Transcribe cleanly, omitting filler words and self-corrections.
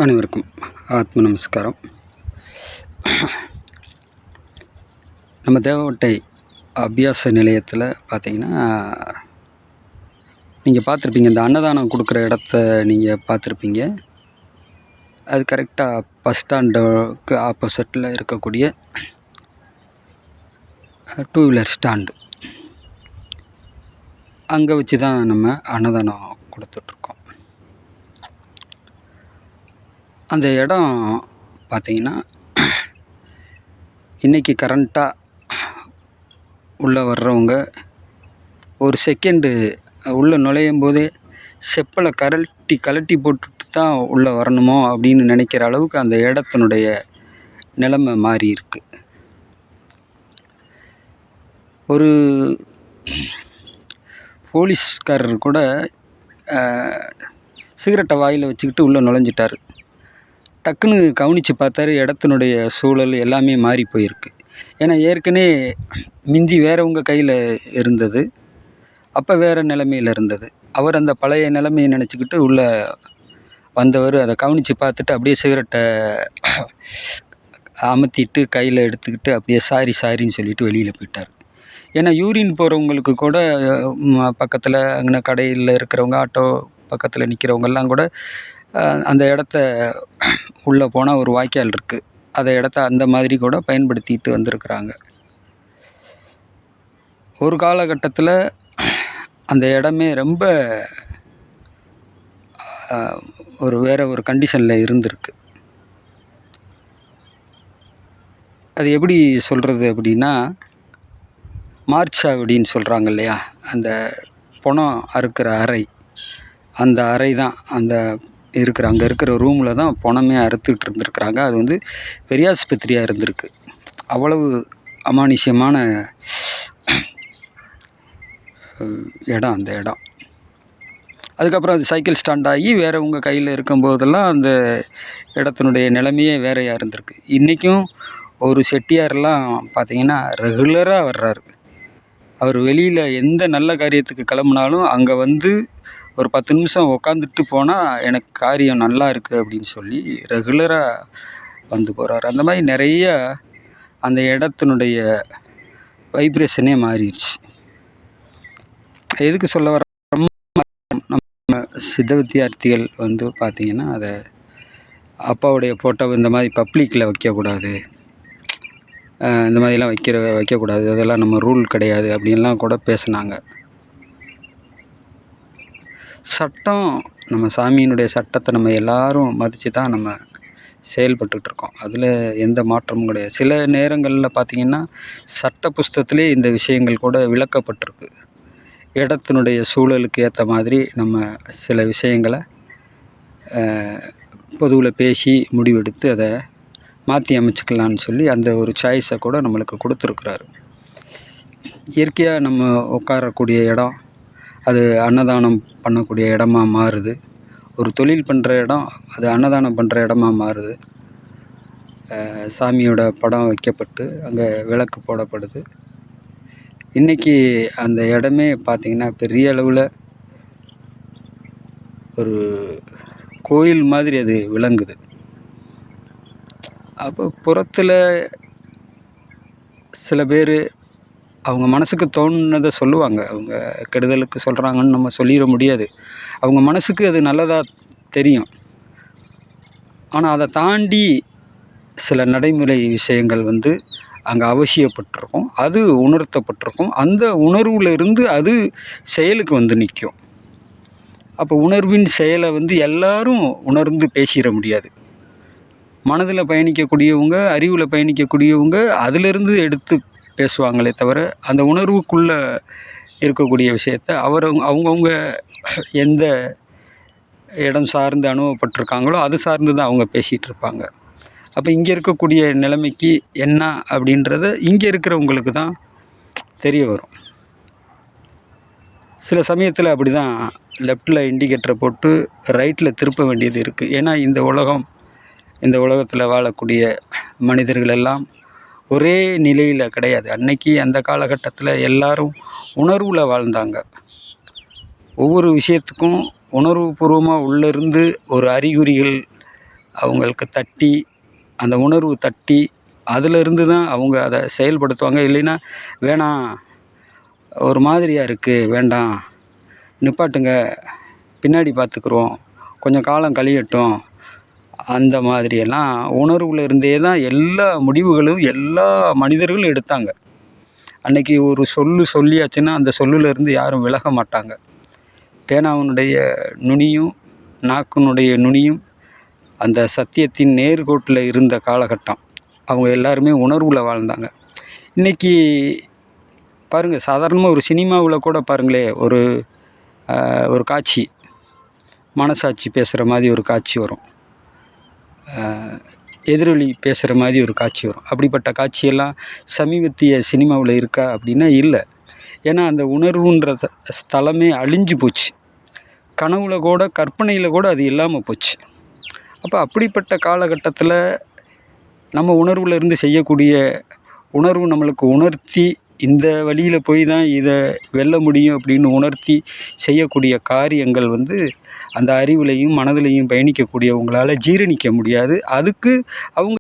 அனைவருக்கும் ஆத்ம நமஸ்காரம். நம்ம தேவகோட்டை அபியாச நிலையத்தில் பார்த்திங்கன்னா, நீங்கள் பார்த்துருப்பீங்க, இந்த அன்னதானம் கொடுக்குற இடத்த நீங்கள் பார்த்துருப்பீங்க. அது கரெக்டாக பஸ் ஸ்டாண்டுக்கு ஆப்போசிட்டில் இருக்கக்கூடிய 2 வீலர் ஸ்டாண்டு, அங்கே வச்சு தான் நம்ம அன்னதானம் கொடுத்துட்ருக்கோம். அந்த இடம் பார்த்திங்கன்னா, இன்றைக்கி கரண்ட்டாக உள்ளே வர்றவங்க ஒரு செகண்டு உள்ளே நுழையும் போதே செப்பலை கழட்டி போட்டுட்டு தான் உள்ளே வரணுமோ அப்படின்னு நினைக்கிற அளவுக்கு அந்த இடத்தினுடைய நிலைமை மாறி இருக்குது. ஒரு போலீஸ்காரர் கூட சிகரெட்டை வாயில் வச்சுக்கிட்டு உள்ளே நுழைஞ்சிட்டார். டக்குன்னு கவனித்து பார்த்தாரு, இடத்தினுடைய சூழல் எல்லாமே மாறி போயிருக்கு. ஏன்னா ஏற்கனவே மிந்தி வேறவங்க கையில் இருந்தது, அப்போ வேறு நிலைமையில் இருந்தது. அவர் அந்த பழைய நிலைமையை நினச்சிக்கிட்டு உள்ளே வந்தவர் அதை கவனித்து பார்த்துட்டு அப்படியே சிகரெட்டை அமர்த்திட்டு கையில் எடுத்துக்கிட்டு அப்படியே சாரின்னு சொல்லிட்டு வெளியில் போயிட்டார். ஏன்னா யூரின் போகிறவங்களுக்கு கூட பக்கத்தில் அங்கே கடையில் இருக்கிறவங்க, ஆட்டோ பக்கத்தில் நிற்கிறவங்கெல்லாம் கூட அந்த இடத்த உள்ளே போனால் ஒரு வாய்க்கால் இருக்குது, அந்த இடத்த அந்த மாதிரி கூட பயன்படுத்திட்டு வந்திருக்கிறாங்க. ஒரு காலகட்டத்தில் அந்த இடமே ரொம்ப வேறு ஒரு கண்டிஷனில் இருந்திருக்கு. அது எப்படி சொல்கிறது அப்படின்னா, மார்ச்சாவடின்னு சொல்கிறாங்க இல்லையா, அந்த பணம் அறுக்கிற அறை, அந்த அறை தான் அங்கே இருக்கிற ரூமில் தான் பணமே அறுத்துக்கிட்டு இருந்திருக்கிறாங்க. அது வந்து பெரியாஸ்பத்திரியாக இருந்திருக்கு. அவ்வளவு அமானுஷ்யமான இடம் அந்த இடம். அதுக்கப்புறம் அது சைக்கிள் ஸ்டாண்டாகி வேறவங்க கையில் இருக்கும்போதெல்லாம் அந்த இடத்தினுடைய நிலைமையே வேறையாக இருந்திருக்கு. இன்றைக்கும் ஒரு செட்டியாரெல்லாம் பார்த்திங்கன்னா ரெகுலராக வர்றாரு. அவர் வெளியில் எந்த நல்ல காரியத்துக்கு கிளம்புனாலும் அங்கே வந்து ஒரு 10 நிமிஷம் உக்காந்துட்டு போனால் எனக்கு காரியம் நல்லா இருக்குது அப்படின்னு சொல்லி ரெகுலராக வந்து போகிறார். அந்த மாதிரி நிறைய அந்த இடத்தினுடைய வைப்ரேஷனே மாறிடுச்சு. எதுக்கு சொல்ல வர, நம்ம சித்த வித்தியார்த்திகள் வந்து பார்த்திங்கன்னா, அதை அப்பாவுடைய ஃபோட்டோ இந்த மாதிரி பப்ளிக்கில் வைக்கக்கூடாது, இந்த மாதிரிலாம் வைக்கக்கூடாது, அதெல்லாம் நம்ம ரூல் கிடையாது அப்படின்லாம் கூட பேசுனாங்க. சட்டம், நம்ம சாமியினுடைய சட்டத்தை நம்ம எல்லாரும் மதித்து தான் நம்ம செயல்பட்டுருக்கோம். அதில் எந்த மாற்றமும் கிடையாது. சில நேரங்களில் பார்த்திங்கன்னா சட்ட புஸ்தகத்திலே இந்த விஷயங்கள் கூட விளக்கப்பட்டிருக்கு. இடத்தினுடைய சூழலுக்கு ஏற்ற மாதிரி நம்ம சில விஷயங்களை பொதுவில் பேசி முடிவெடுத்து அதை மாற்றி அமைச்சிக்கலான்னு சொல்லி அந்த ஒரு சாய்ஸை கூட நம்மளுக்கு கொடுத்துருக்குறாரு. இயற்கையாக நம்ம உட்காரக்கூடிய இடம் அது அன்னதானம் பண்ணக்கூடிய இடமா மாறுது. ஒரு தொழில் பண்ணுற இடம் அது அன்னதானம் பண்ணுற இடமா மாறுது. சாமியோட படம் வைக்கப்பட்டு அங்கே விளக்கு போடப்படுது. இன்றைக்கி அந்த இடமே பார்த்திங்கன்னா பெரிய அளவில் ஒரு கோயில் மாதிரி அது விளங்குது. அப்போ புறத்தில் சில பேர் அவங்க மனசுக்கு தோணுனதை சொல்லுவாங்க. அவங்க கெடுதலுக்கு சொல்கிறாங்கன்னு நம்ம சொல்லிட முடியாது. அவங்க மனசுக்கு அது நல்லதாக தெரியும். ஆனால் அதை தாண்டி சில நடைமுறை விஷயங்கள் வந்து அங்கே அவசியப்பட்டிருக்கும், அது உணர்த்தப்பட்டிருக்கும். அந்த உணர்வில் இருந்து அது செயலுக்கு வந்து நிற்கும். அப்போ உணர்வின் செயலை வந்து எல்லாரும் உணர்ந்து பேசிட முடியாது. மனதில் பயணிக்கக்கூடியவங்க, அறிவில் பயணிக்கக்கூடியவங்க அதிலிருந்து எடுத்து பேசுவாங்களே தவிர, அந்த உணர்வுக்குள்ளே இருக்கக்கூடிய விஷயத்தை அவங்கவுங்க எந்த இடம் சார்ந்து அனுபவப்பட்டிருக்காங்களோ அது சார்ந்து தான் அவங்க பேசிகிட்டு இருப்பாங்க. அப்போ இங்கே இருக்கக்கூடிய நிலைமைக்கு என்ன அப்படின்றத இங்கே இருக்கிறவங்களுக்கு தான் தெரிய வரும். சில சமயத்தில் அப்படி தான் லெஃப்டில் இண்டிகேட்டரை போட்டு ரைட்டில் திருப்ப வேண்டியது இருக்குது. ஏன்னா இந்த உலகத்தில் வாழக்கூடிய மனிதர்கள் எல்லாம் ஒரே நிலையில் கிடையாது. அன்னைக்கு அந்த காலகட்டத்தில் எல்லாரும் உணர்வில் வாழ்ந்தாங்க. ஒவ்வொரு விஷயத்துக்கும் உணர்வுபூர்வமாக உள்ளிருந்து ஒரு அறிகுறிகள் அவங்களுக்கு தட்டி அந்த உணர்வு தட்டி அதிலிருந்து தான் அவங்க அதை செயல்படுத்துவாங்க. இல்லைன்னா வேணாம், ஒரு மாதிரியாக இருக்குது, வேண்டாம், நிப்பாட்டுங்க, பின்னாடி பார்த்துக்குறோம், கொஞ்சம் காலம் கழியட்டும், அந்த மாதிரியெல்லாம் உணர்வில் இருந்தே தான் எல்லா முடிவுகளும் எல்லா மனிதர்களும் எடுத்தாங்க. அன்றைக்கி ஒரு சொல்லியாச்சுன்னா அந்த சொல்லிலேருந்து யாரும் விலக மாட்டாங்க. பேனாவினுடைய நுனியும் நாக்கினுடைய நுனியும் அந்த சத்தியத்தின் நேர்கோட்டில் இருந்த காலகட்டம். அவங்க எல்லாருமே உணர்வில் வாழ்ந்தாங்க. இன்றைக்கி பாருங்கள், சாதாரணமாக ஒரு சினிமாவில் கூட பாருங்களேன், ஒரு காட்சி, மனசாட்சி பேசுகிற மாதிரி ஒரு காட்சி வரும், எதிரொலி பேசுகிற மாதிரி ஒரு காட்சி வரும். அப்படிப்பட்ட காட்சியெல்லாம் சமீபத்திய சினிமாவில் இருக்கா அப்படின்னா இல்லை. ஏன்னா அந்த உணர்வுன்ற ஸ்தலமே அழிஞ்சு போச்சு. கனவுல கூட, கற்பனையில் கூட அது இல்லாமல் போச்சு. அப்போ அப்படிப்பட்ட காலகட்டத்தில் நம்ம உணர்வில் இருந்து செய்யக்கூடிய உணர்வு நம்மளுக்கு உணர்த்தி இந்த வழியில் போய் தான் இதை வெல்ல முடியும் அப்படின்னு உணர்த்தி செய்யக்கூடிய காரியங்கள் அந்த அறிவுலையும் மனதிலையும் பயணிக்கக்கூடியவங்களால் ஜீரணிக்க முடியாது. அதுக்கு அவங்க